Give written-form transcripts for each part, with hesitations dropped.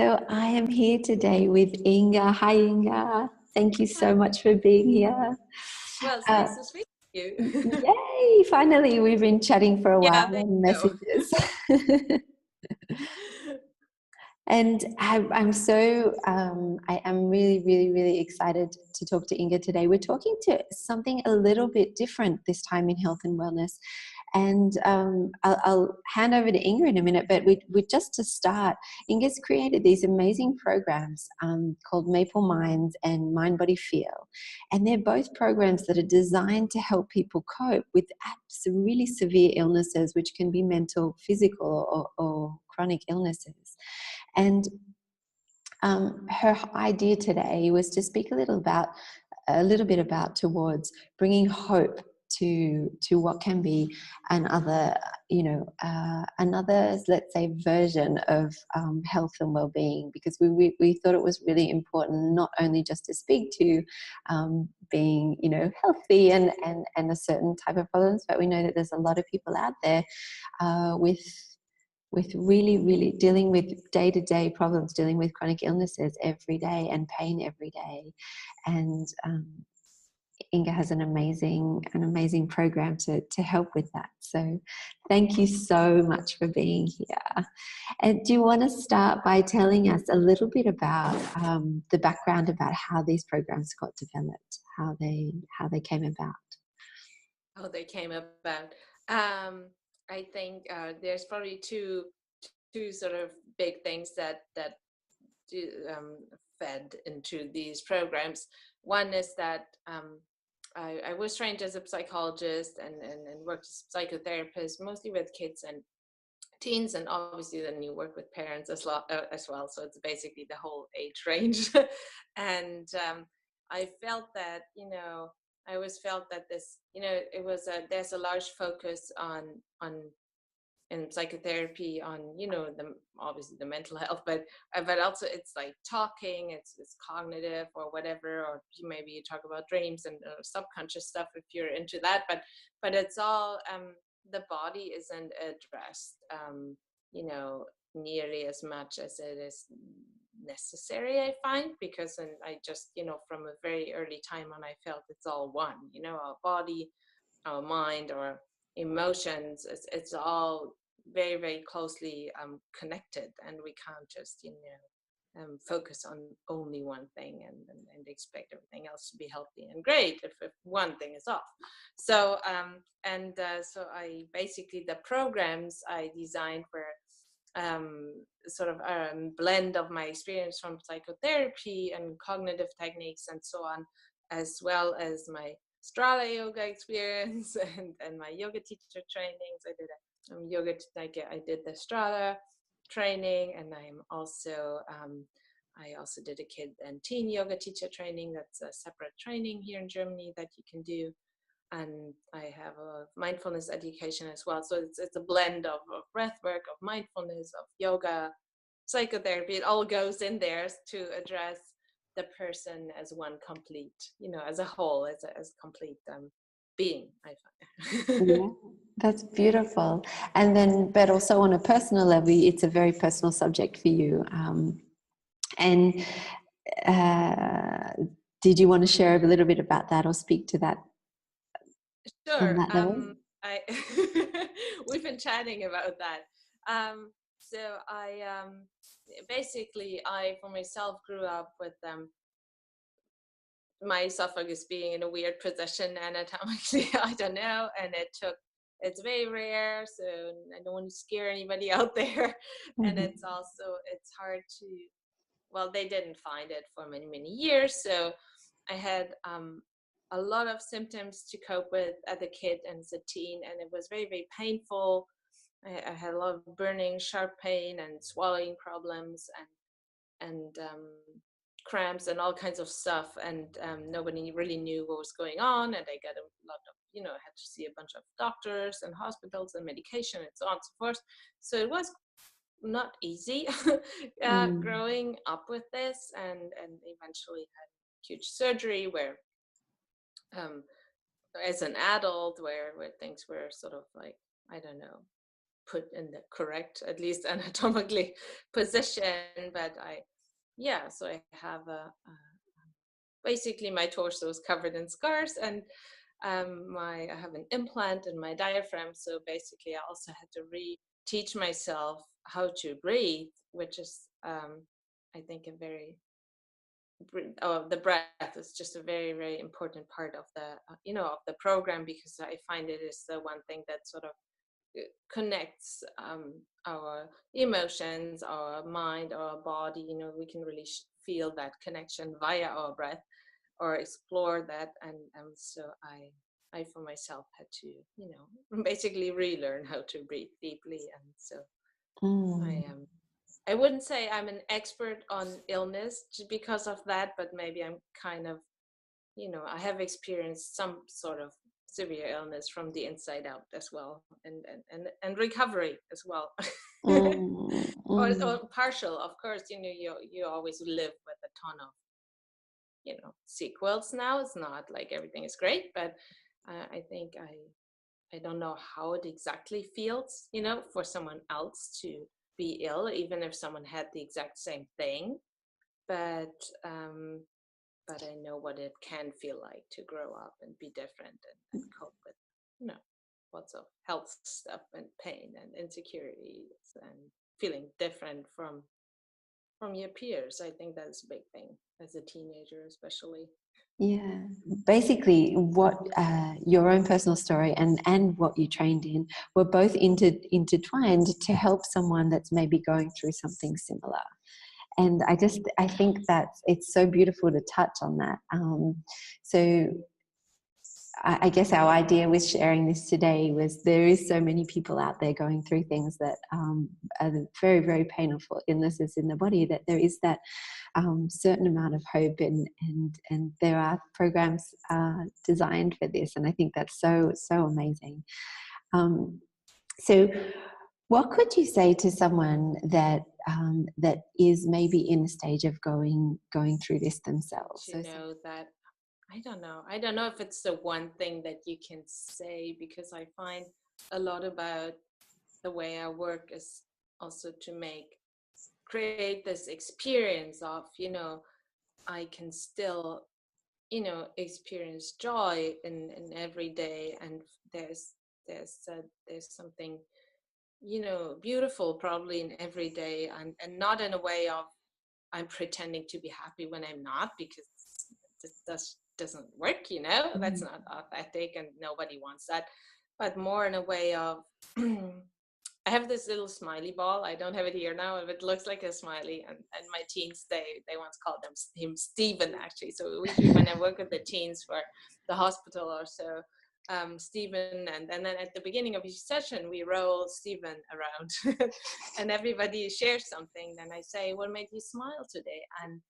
So I am here today with Inga. Hi, Inga. Thank you so much for being here. Well, it's nice to speak to you. Yay! Finally, we've been chatting for a while Yeah, there on you go. messages. And I am really, really, really excited to talk to Inga today. We're talking to something a little bit different this time in health and wellness. And I'll hand over to Inga in a minute, but we just to start, Inga's created these amazing programs called Maple Minds and MindBodyFeel. And they're both programs that are designed to help people cope with some really severe illnesses, which can be mental, physical, or chronic illnesses. And her idea today was to speak a little bit about towards bringing hope to what can be another, let's say, version of health and well-being, because we thought it was really important not only just to speak to being, healthy and a certain type of problems, but we know that there's a lot of people out there with really, really dealing with day-to-day problems, dealing with chronic illnesses every day and pain every day. And Inga has an amazing program to help with that. So thank you so much for being here. And do you want to start by telling us a little bit about the background about how these programs got developed, how they came about? How they came about. I think there's probably two sort of big things that do, fed into these programs. One is that I was trained as a psychologist and worked as a psychotherapist, mostly with kids and teens, and obviously then you work with parents as well. So it's basically the whole age range. And I felt that, I always felt that this, it was there's a large focus on in psychotherapy on, obviously the mental health, but also it's like talking, it's cognitive or whatever, or maybe you talk about dreams and subconscious stuff if you're into that, but it's all the body isn't addressed, nearly as much as it is necessary, I find, because I just, from a very early time on, I felt it's all one, our body, our mind, or emotions, it's all very, very closely connected, and we can't just, focus on only one thing and expect everything else to be healthy and great if one thing is off. So so I basically, the programs I designed were sort of a blend of my experience from psychotherapy and cognitive techniques and so on, as well as my Strala yoga experience and my yoga teacher trainings. I did I did the Strala training, and I also did a kid and teen yoga teacher training. That's a separate training here in Germany that you can do. And I have a mindfulness education as well. So it's a blend of breath work, of mindfulness, of yoga, psychotherapy. It all goes in there to address the person as one complete, as a whole, as a complete being, I find. Yeah, that's beautiful. And then, but also on a personal level, it's a very personal subject for you. And did you want to share a little bit about that or speak to that? Sure. On that level? We've been chatting about that. So I basically, I for myself grew up with my esophagus being in a weird position anatomically. I don't know, and it's very rare, so I don't want to scare anybody out there. Mm-hmm. And it's hard to, well, they didn't find it for many, many years. So I had a lot of symptoms to cope with as a kid and as a teen, and it was very, very painful. I had a lot of burning, sharp pain and swallowing problems and cramps and all kinds of stuff. And nobody really knew what was going on. And I got a lot of, I had to see a bunch of doctors and hospitals and medication and so on and so forth. So it was not easy growing up with this, and eventually had huge surgery where as an adult where things were sort of like, I don't know, put in the correct, at least anatomically, position. But so I have basically my torso is covered in scars, and I have an implant in my diaphragm. So basically, I also had to teach myself how to breathe, which is, I think, the breath is just a very, very important part of the, of the program, because I find it is the one thing that sort of connects our emotions, our mind, our body. We can really feel that connection via our breath, or explore that. And so I for myself had to, basically relearn how to breathe deeply. And so I wouldn't say I'm an expert on illness because of that, but maybe I'm kind of, I have experienced some sort of severe illness from the inside out as well, and recovery as well. Or partial, of course. You always live with a ton of, sequels now. It's not like everything is great, but I think I don't know how it exactly feels, for someone else to be ill, even if someone had the exact same thing. But I know what it can feel like to grow up and be different, and cope with, lots of health stuff and pain and insecurities and feeling different from your peers. I think that's a big thing as a teenager, especially. Yeah, basically what your own personal story and what you trained in were both intertwined to help someone that's maybe going through something similar. And I think that it's so beautiful to touch on that. So I guess our idea with sharing this today was there is so many people out there going through things that are very, very painful illnesses in the body, that there is that certain amount of hope, and there are programs designed for this. And I think that's so amazing. So what could you say to someone that that is maybe in a stage of going through this themselves? That I don't know if it's the one thing that you can say, because I find a lot about the way I work is also to create this experience of, I can still, experience joy in every day, and there's something, beautiful probably in every day, and not in a way of I'm pretending to be happy when I'm not, because this doesn't work, that's not authentic, and nobody wants that. But more in a way of I have this little smiley ball. I don't have it here now, but it looks like a smiley. And my teens, they once called him Steven, actually. So usually when I work with the teens for the hospital or so, Steven, and then at the beginning of each session, we roll Steven around and everybody shares something. Then I say, what made you smile today? And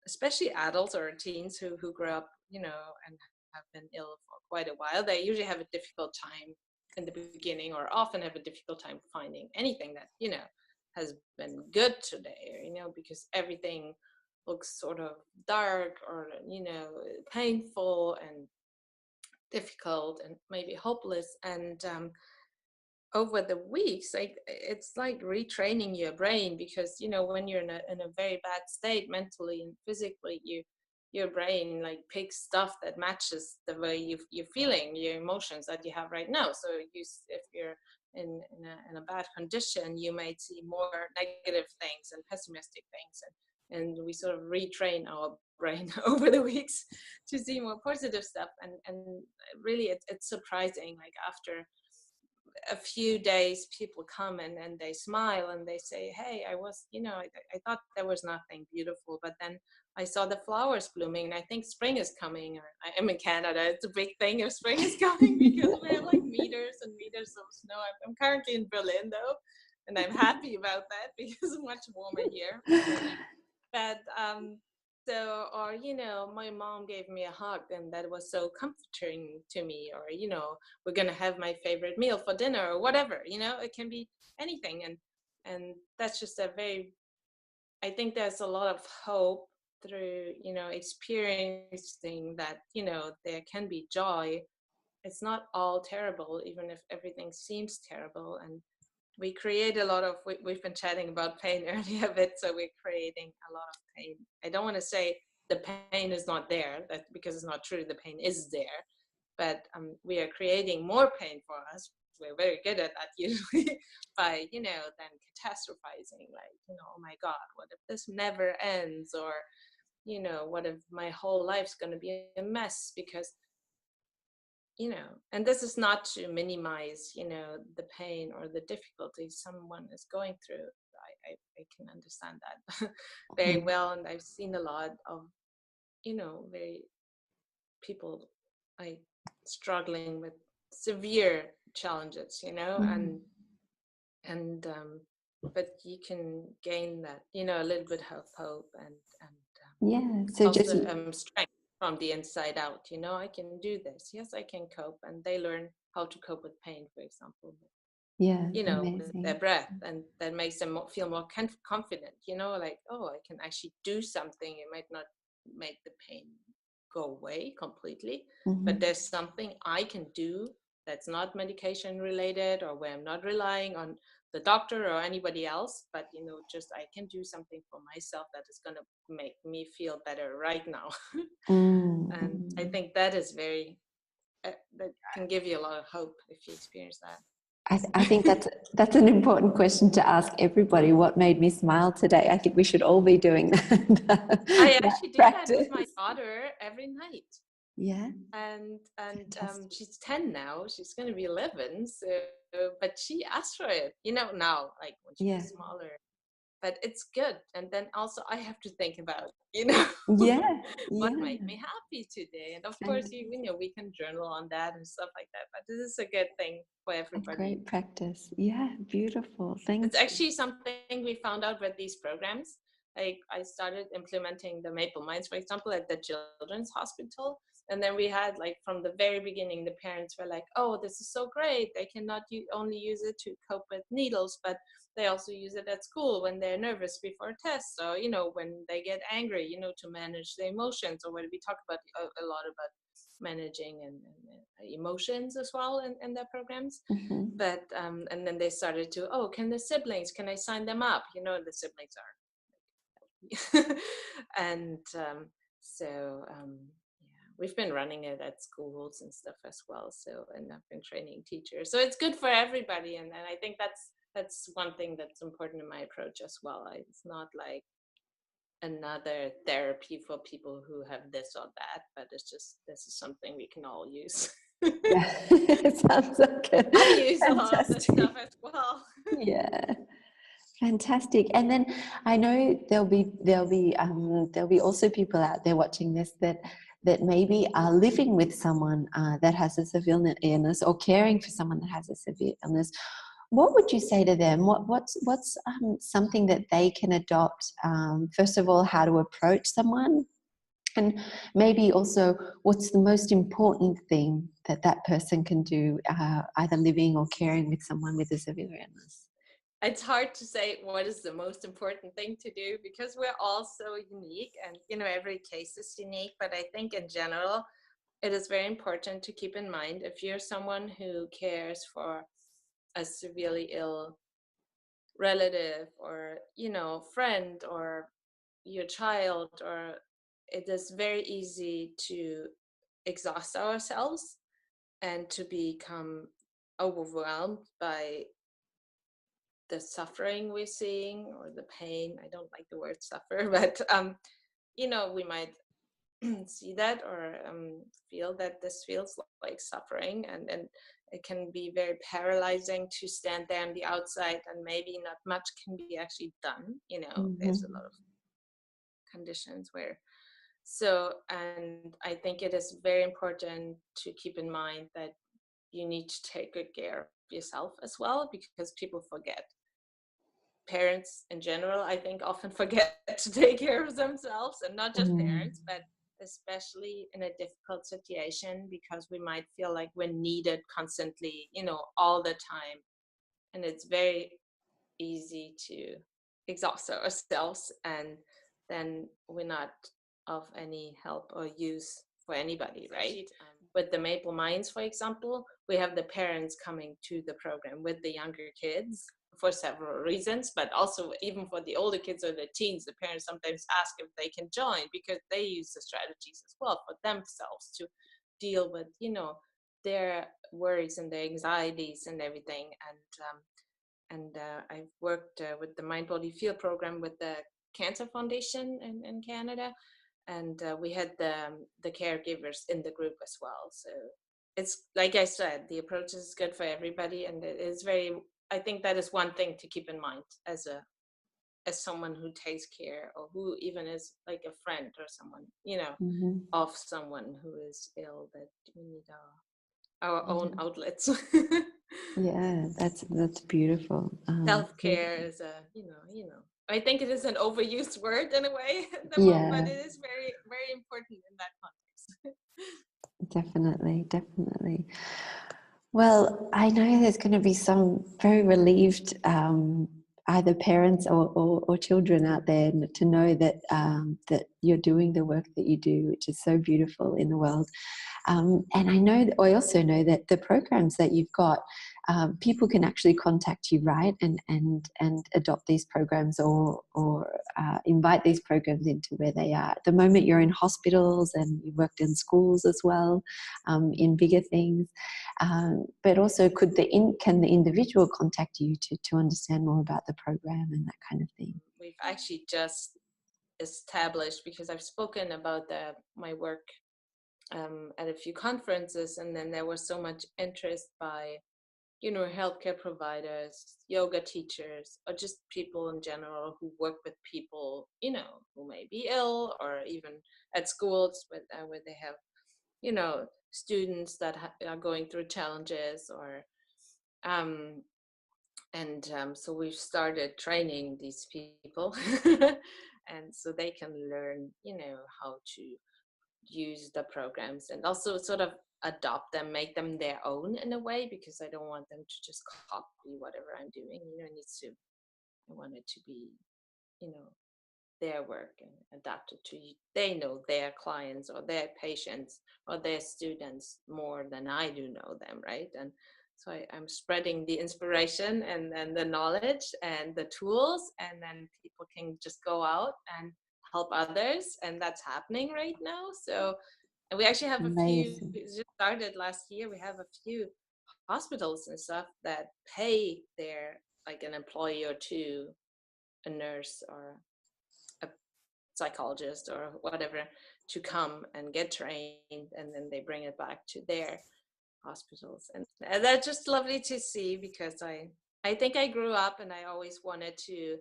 especially adults or teens who grow up, and have been ill for quite a while, they usually have a difficult time in the beginning, or often have a difficult time finding anything that, has been good today, because everything looks sort of dark, or, painful and difficult and maybe hopeless. And over the weeks, it's like retraining your brain, because when you're in a very bad state mentally and physically, your brain like picks stuff that matches the way you're feeling, your emotions that you have right now. So if you're in a bad condition, you might see more negative things and pessimistic things, and we sort of retrain our brain over the weeks to see more positive stuff. And really it's surprising, like after a few days, people come and they smile and they say, hey, I was, I thought there was nothing beautiful, but then I saw the flowers blooming, and I think spring is coming. Or I am in Canada, it's a big thing if spring is coming, because we have like meters and meters of snow. I'm currently in Berlin though, and I'm happy about that because it's much warmer here. But so, or my mom gave me a hug, and that was so comforting to me. Or we're gonna have my favorite meal for dinner, or whatever. It can be anything, and that's just I think there's a lot of hope through experiencing that there can be joy it's not all terrible, even if everything seems terrible. And we create a lot of, we've been chatting about pain earlier a bit, so we're creating a lot of pain. I don't want to say the pain is not there, because it's not true, the pain is there, but we are creating more pain for us. We're very good at that usually by, then catastrophizing, like, oh my God, what if this never ends? Or, what if my whole life's going to be a mess? Because, and this is not to minimize, the pain or the difficulties someone is going through. I can understand that very well. And I've seen a lot of, very people struggling with severe challenges, and but you can gain that, a little bit of hope and So also just strength from the inside out. I can do this. Yes, I can cope. And they learn how to cope with pain, for example. With their amazing. breath, and that makes them feel more confident. Like, oh, I can actually do something. It might not make the pain go away completely, but there's something I can do that's not medication related, or where I'm not relying on the doctor or anybody else, but just I can do something for myself that is going to make me feel better right now. And I think that is very that can give you a lot of hope if you experience that. I think that's an important question to ask everybody. What made me smile today? I think we should all be doing that. I actually do practice. that with my daughter every night. Yeah. And she's 10 now. She's going to be 11. So, but she asked for it, now, like when she was smaller. But it's good. And then also I have to think about, what made me happy today. And of course, we can journal on that and stuff like that. But this is a good thing for everybody. Great practice. Yeah, beautiful. Thank you. It's actually something we found out with these programs. Like, I started implementing the Maple Minds, for example, at the Children's Hospital. And then we had, like, from the very beginning, the parents were like, oh, this is so great. They cannot only use it to cope with needles, but they also use it at school when they're nervous before a test. So, when they get angry, to manage the emotions. Or when we talk about a lot about managing and emotions as well in their programs. But and then they started to, can I sign them up? The siblings are and so we've been running it at schools and stuff as well. So, and I've been training teachers, so it's good for everybody. And I think that's one thing that's important in my approach as well. It's not like another therapy for people who have this or that, but it's just, this is something we can all use. It sounds like it. I use a lot of this stuff as well. Yeah. Fantastic. And then I know there'll be also people out there watching this that maybe are living with someone that has a severe illness, or caring for someone that has a severe illness. What would you say to them? What's something that they can adopt? First of all, how to approach someone, and maybe also what's the most important thing that person can do, either living or caring with someone with a severe illness. It's hard to say what is the most important thing to do, because we're all so unique, and every case is unique. But I think in general, it is very important to keep in mind, if you're someone who cares for a severely ill relative, or friend, or your child, or it is very easy to exhaust ourselves and to become overwhelmed by the suffering we're seeing, or the pain. I don't like the word suffer, but we might see that, or feel that this feels like suffering, and it can be very paralyzing to stand there on the outside, and maybe not much can be actually done. There's a lot of conditions where, and I think it is very important to keep in mind that you need to take good care of yourself as well, because people forget. Parents in general, I think, often forget to take care of themselves, and not just parents, but especially in a difficult situation, because we might feel like we're needed constantly, all the time. And it's very easy to exhaust ourselves, and then we're not of any help or use for anybody, right? with the Maple Minds, for example, we have the parents coming to the program with the younger kids for several reasons, but also even for the older kids or the teens, the parents sometimes ask if they can join because they use the strategies as well for themselves to deal with, their worries and their anxieties and everything. And I've worked with the Mind Body Feel program with the Cancer Foundation in Canada, and we had the caregivers in the group as well. So it's like I said, the approach is good for everybody, and it is very. I think that is one thing to keep in mind as someone who takes care, or who even is like a friend or someone, Mm-hmm. of someone who is ill, that we need our own outlets. Yeah, that's beautiful. Self-care is I think it is an overused word in a way at the moment, but Yeah, it is very, very important in that context. definitely, definitely. Well, I know there's going to be some very relieved either parents or children out there to know that that you're doing the work that you do, which is so beautiful in the world. And I also know that the programs that you've got, people can actually contact you, right, and adopt these programs or invite these programs into where they are. At the moment, you're in hospitals and you worked in schools as well, in bigger things. But also, can the individual contact you to understand more about the program and that kind of thing? We've actually just established, because I've spoken about my work at a few conferences, and then there was so much interest by healthcare providers, yoga teachers, or just people in general who work with people who may be ill, or even at schools where they have students that are going through challenges, or so we've started training these people and so they can learn how to use the programs, and also sort of adopt them, make them their own in a way, because I don't want them to just copy whatever I'm doing. I want it to be their work and adapted to they know their clients or their patients or their students more than I do know them, right? And so I'm spreading the inspiration and the knowledge and the tools, and then people can just go out and help others, and that's happening right now. So, and we actually have a few, Amazing. it just started last year, we have a few hospitals and stuff that pay their, like, an employee or two, a nurse or a psychologist or whatever, to come and get trained, and then they bring it back to their hospitals. And that's just lovely to see, because I think I grew up and I always wanted to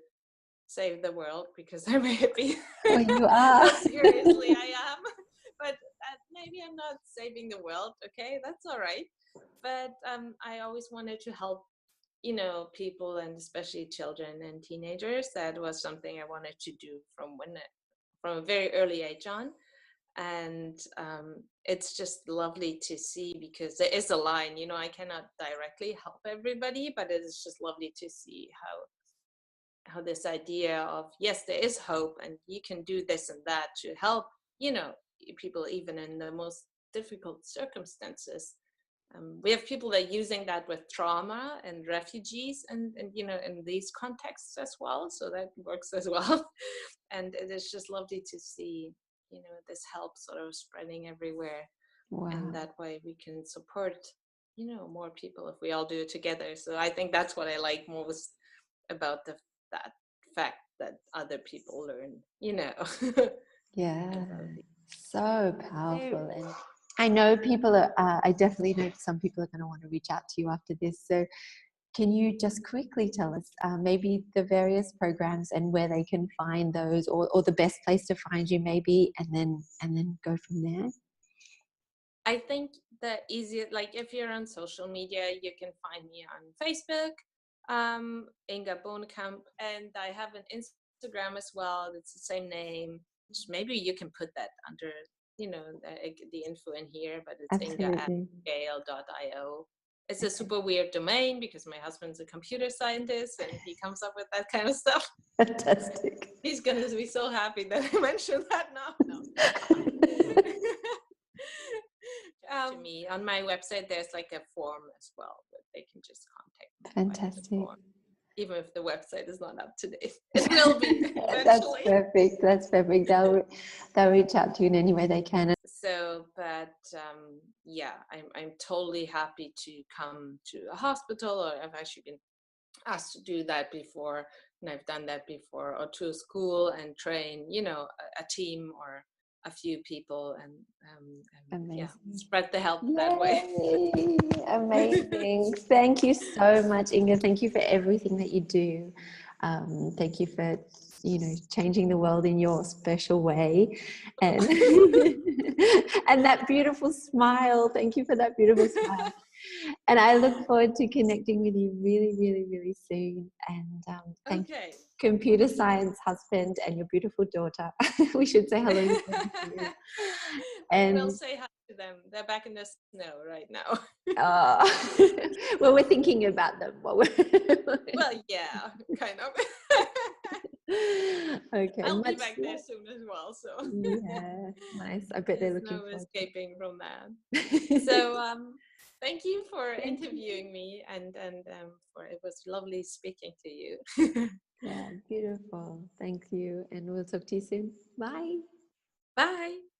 save the world, because I'm a hippie. Oh, you are. No, seriously, I am. But maybe I'm not saving the world. Okay, that's all right. But I always wanted to help people, and especially children and teenagers. That was something I wanted to do from a very early age on. And it's just lovely to see, because there is a line, I cannot directly help everybody, but it is just lovely to see how this idea of, yes, there is hope, and you can do this and that to help people even in the most difficult circumstances. We have people that are using that with trauma and refugees, and in these contexts as well, so that works as well. And it is just lovely to see this help sort of spreading everywhere. And Wow. that way we can support more people if we all do it together. So I think that's what I like most about that fact that other people learn Yeah, about the so powerful. And I know people are, I definitely know some people are going to want to reach out to you after this. So can you just quickly tell us maybe the various programs and where they can find those, or the best place to find you maybe, and then go from there? I think the easiest, like, if you're on social media, you can find me on Facebook, Inga Bohnekamp, and I have an Instagram as well. It's the same name. Maybe you can put that under, the info in here, but it's Absolutely. inga@scale.io. It's a super weird domain because my husband's a computer scientist and he comes up with that kind of stuff. Fantastic. He's gonna be so happy that I mentioned that now. No. to me. On my website, there's like a form as well, but they can just contact me via the Fantastic. form. Even if the website is not up to date, it will be That's eventually. perfect. That's perfect. They'll reach out to you in any way they can. So, but yeah, I'm totally happy to come to a hospital, or I've actually been asked to do that before, and I've done that before, or to a school and train, a team or a few people, and yeah, Amazing. spread the help that way. Yay! Amazing. Thank you so much, Inga. Thank you for everything that you do. Thank you for, changing the world in your special way. And, and that beautiful smile. Thank you for that beautiful smile. And I look forward to connecting with you really, really, really soon. And thank you, Okay. computer science husband and your beautiful daughter. We should say hello to them too. We will And say hi to them. They're back in the snow right now. well, we're thinking about them. Well, yeah, kind of. Okay. I'll be back there soon as well. So Yeah, nice. I bet they're there's looking no forward escaping from that. to it. So thank you for Thank interviewing you. me, and for it was lovely speaking to you. Yeah, beautiful. Thank you. And we'll talk to you soon. Bye. Bye.